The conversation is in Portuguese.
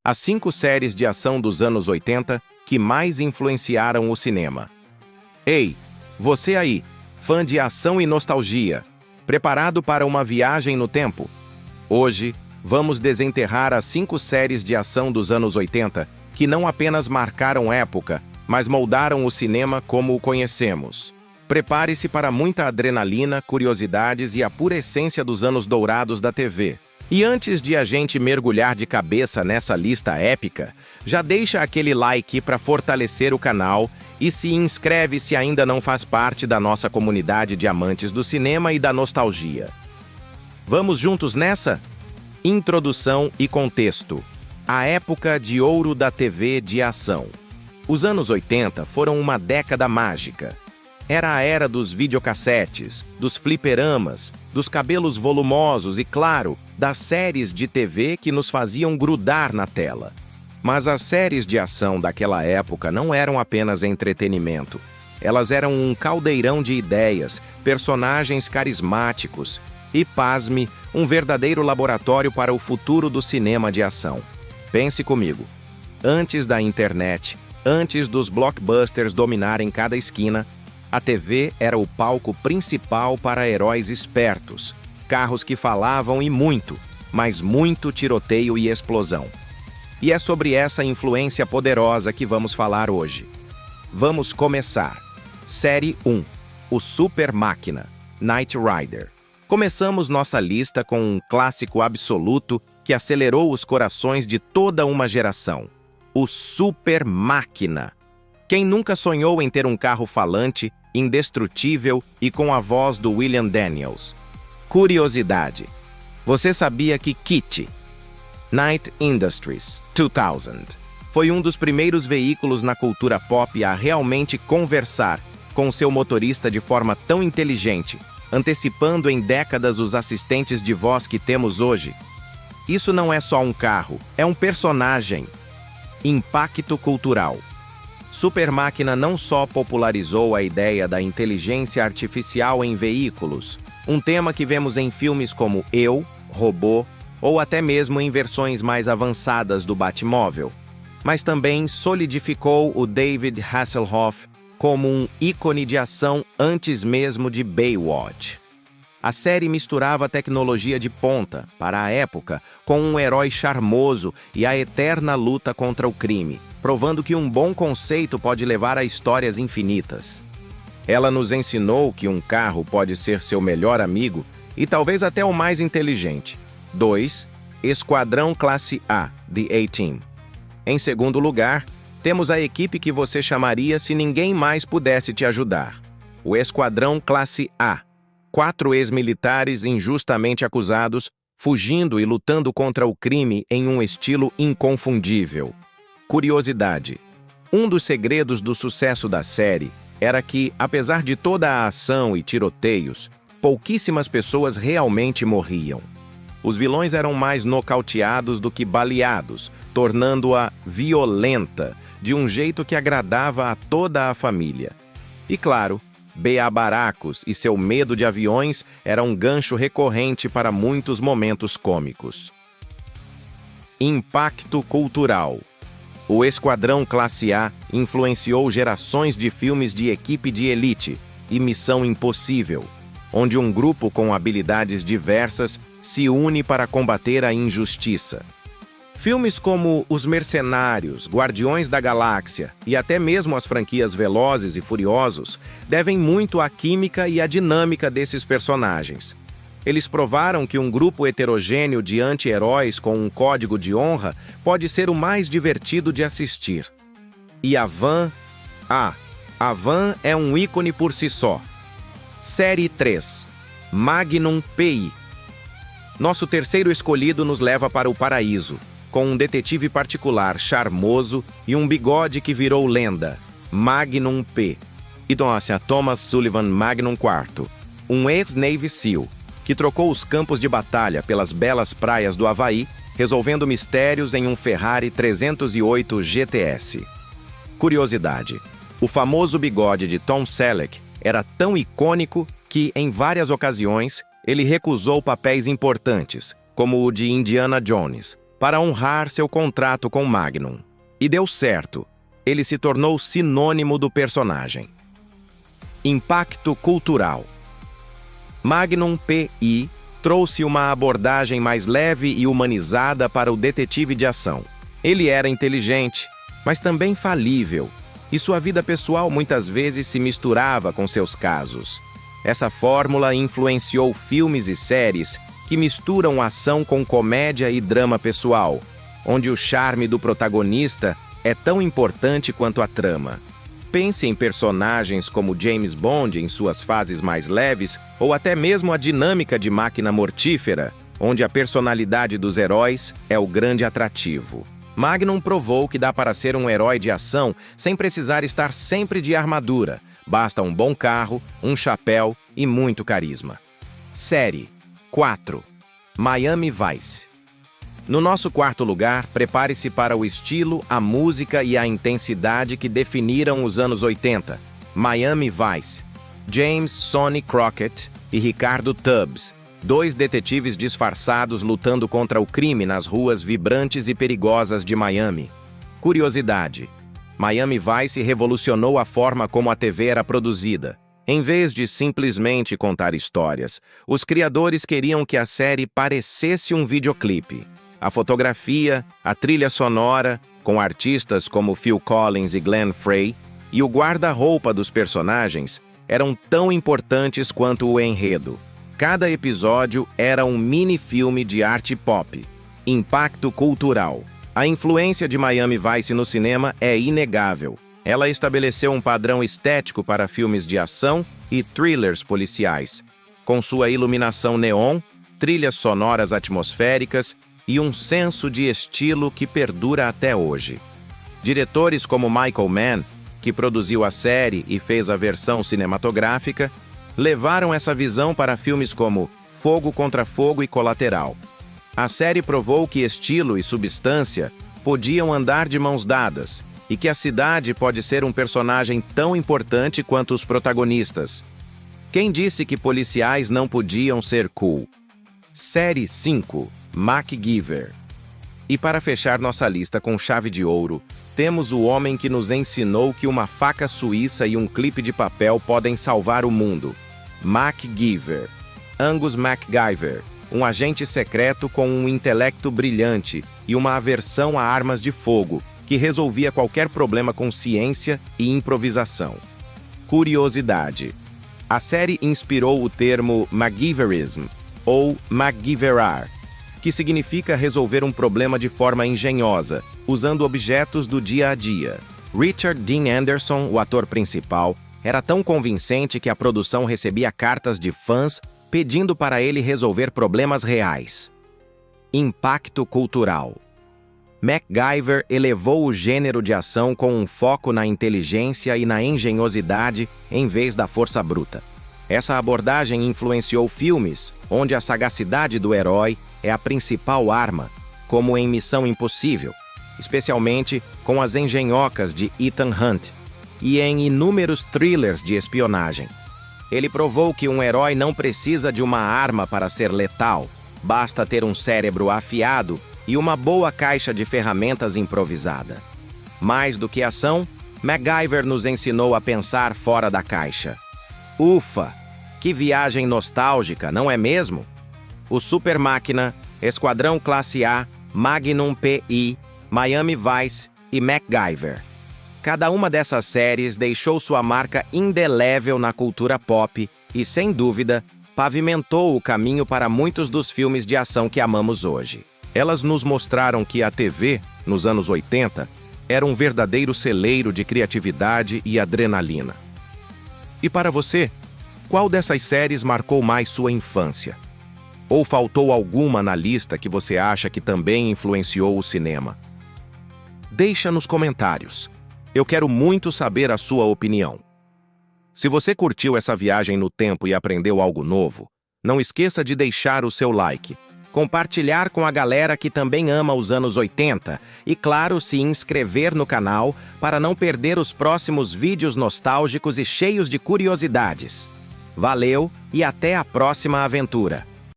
as 5 séries de ação dos anos 80 que mais influenciaram o cinema. Ei, você aí, fã de ação e nostalgia, preparado para uma viagem no tempo? Hoje, vamos desenterrar as 5 séries de ação dos anos 80 que não apenas marcaram época, mas moldaram o cinema como o conhecemos. Prepare-se para muita adrenalina, curiosidades e a pura essência dos anos dourados da TV. E antes de a gente mergulhar de cabeça nessa lista épica, já deixa aquele like para fortalecer o canal e se inscreve se ainda não faz parte da nossa comunidade de amantes do cinema e da nostalgia. Vamos juntos nessa? Introdução e contexto. A época de ouro da TV de ação. Os anos 80 foram uma década mágica. Era a era dos videocassetes, dos fliperamas, dos cabelos volumosos e, claro, das séries de TV que nos faziam grudar na tela. Mas as séries de ação daquela época não eram apenas entretenimento. Elas eram um caldeirão de ideias, personagens carismáticos e, pasme, um verdadeiro laboratório para o futuro do cinema de ação. Pense comigo. Antes da internet, antes dos blockbusters dominarem cada esquina, a TV era o palco principal para heróis espertos, carros que falavam e muito, mas muito tiroteio e explosão. E é sobre essa influência poderosa que vamos falar hoje. Vamos começar. Série 1. O Super Máquina, Knight Rider. Começamos nossa lista com um clássico absoluto que acelerou os corações de toda uma geração. O Super Máquina. Quem nunca sonhou em ter um carro falante, indestrutível e com a voz do William Daniels? Curiosidade. Você sabia que KITT, Knight Industries 2000, foi um dos primeiros veículos na cultura pop a realmente conversar com seu motorista de forma tão inteligente, antecipando em décadas os assistentes de voz que temos hoje? Isso não é só um carro, é um personagem. Impacto cultural. Super Máquina não só popularizou a ideia da inteligência artificial em veículos, um tema que vemos em filmes como Eu, Robô, ou até mesmo em versões mais avançadas do Batmóvel, mas também solidificou o David Hasselhoff como um ícone de ação antes mesmo de Baywatch. A série misturava tecnologia de ponta, para a época, com um herói charmoso e a eterna luta contra o crime, provando que um bom conceito pode levar a histórias infinitas. Ela nos ensinou que um carro pode ser seu melhor amigo e talvez até o mais inteligente. 2. Esquadrão Classe A, The A-Team. Em segundo lugar, temos a equipe que você chamaria se ninguém mais pudesse te ajudar. O Esquadrão Classe A. 4 ex-militares injustamente acusados, fugindo e lutando contra o crime em um estilo inconfundível. Curiosidade. Um dos segredos do sucesso da série era que, apesar de toda a ação e tiroteios, pouquíssimas pessoas realmente morriam. Os vilões eram mais nocauteados do que baleados, tornando-a violenta, de um jeito que agradava a toda a família. E claro, Bea Baracus e seu medo de aviões era um gancho recorrente para muitos momentos cômicos. Impacto cultural. O Esquadrão Classe A influenciou gerações de filmes de equipe de elite e Missão Impossível, onde um grupo com habilidades diversas se une para combater a injustiça. Filmes como Os Mercenários, Guardiões da Galáxia e até mesmo as franquias Velozes e Furiosos devem muito à química e à dinâmica desses personagens. Eles provaram que um grupo heterogêneo de anti-heróis com um código de honra pode ser o mais divertido de assistir. E a Van? A Van é um ícone por si só. Série 3. Magnum PI. Nosso terceiro escolhido nos leva para o paraíso, com um detetive particular charmoso e um bigode que virou lenda, Magnum P. E Thomas Sullivan Magnum IV, um ex-Navy SEAL, que trocou os campos de batalha pelas belas praias do Havaí, resolvendo mistérios em um Ferrari 308 GTS. Curiosidade: o famoso bigode de Tom Selleck era tão icônico que, em várias ocasiões, ele recusou papéis importantes, como o de Indiana Jones, para honrar seu contrato com Magnum. E deu certo. Ele se tornou sinônimo do personagem. Impacto cultural. Magnum P.I. trouxe uma abordagem mais leve e humanizada para o detetive de ação. Ele era inteligente, mas também falível, e sua vida pessoal muitas vezes se misturava com seus casos. Essa fórmula influenciou filmes e séries que misturam ação com comédia e drama pessoal, onde o charme do protagonista é tão importante quanto a trama. Pense em personagens como James Bond em suas fases mais leves, ou até mesmo a dinâmica de Máquina Mortífera, onde a personalidade dos heróis é o grande atrativo. Magnum provou que dá para ser um herói de ação sem precisar estar sempre de armadura. Basta um bom carro, um chapéu e muito carisma. Série 4. Miami Vice. No nosso quarto lugar, prepare-se para o estilo, a música e a intensidade que definiram os anos 80. Miami Vice. James Sonny Crockett e Ricardo Tubbs, dois detetives disfarçados lutando contra o crime nas ruas vibrantes e perigosas de Miami. Curiosidade: Miami Vice revolucionou a forma como a TV era produzida. Em vez de simplesmente contar histórias, os criadores queriam que a série parecesse um videoclipe. A fotografia, a trilha sonora, com artistas como Phil Collins e Glenn Frey, e o guarda-roupa dos personagens eram tão importantes quanto o enredo. Cada episódio era um mini-filme de arte pop. Impacto cultural. A influência de Miami Vice no cinema é inegável. Ela estabeleceu um padrão estético para filmes de ação e thrillers policiais, com sua iluminação neon, trilhas sonoras atmosféricas e um senso de estilo que perdura até hoje. Diretores como Michael Mann, que produziu a série e fez a versão cinematográfica, levaram essa visão para filmes como Fogo contra Fogo e Colateral. A série provou que estilo e substância podiam andar de mãos dadas e que a cidade pode ser um personagem tão importante quanto os protagonistas. Quem disse que policiais não podiam ser cool? Série 5. MacGyver. E para fechar nossa lista com chave de ouro, temos o homem que nos ensinou que uma faca suíça e um clipe de papel podem salvar o mundo. MacGyver. Angus MacGyver, um agente secreto com um intelecto brilhante e uma aversão a armas de fogo, que resolvia qualquer problema com ciência e improvisação. Curiosidade: a série inspirou o termo MacGyverism, ou MacGyverar, que significa resolver um problema de forma engenhosa, usando objetos do dia a dia. Richard Dean Anderson, o ator principal, era tão convincente que a produção recebia cartas de fãs pedindo para ele resolver problemas reais. Impacto cultural. MacGyver elevou o gênero de ação com um foco na inteligência e na engenhosidade em vez da força bruta. Essa abordagem influenciou filmes onde a sagacidade do herói é a principal arma, como em Missão Impossível, especialmente com as engenhocas de Ethan Hunt, e em inúmeros thrillers de espionagem. Ele provou que um herói não precisa de uma arma para ser letal, basta ter um cérebro afiado e uma boa caixa de ferramentas improvisada. Mais do que ação, MacGyver nos ensinou a pensar fora da caixa. Ufa! Que viagem nostálgica, não é mesmo? O Super Máquina, Esquadrão Classe A, Magnum P.I., Miami Vice e MacGyver. Cada uma dessas séries deixou sua marca indelével na cultura pop e, sem dúvida, pavimentou o caminho para muitos dos filmes de ação que amamos hoje. Elas nos mostraram que a TV, nos anos 80, era um verdadeiro celeiro de criatividade e adrenalina. E para você, qual dessas séries marcou mais sua infância? Ou faltou alguma na lista que você acha que também influenciou o cinema? Deixa nos comentários. Eu quero muito saber a sua opinião. Se você curtiu essa viagem no tempo e aprendeu algo novo, não esqueça de deixar o seu like, compartilhar com a galera que também ama os anos 80 e, claro, se inscrever no canal para não perder os próximos vídeos nostálgicos e cheios de curiosidades. Valeu e até a próxima aventura!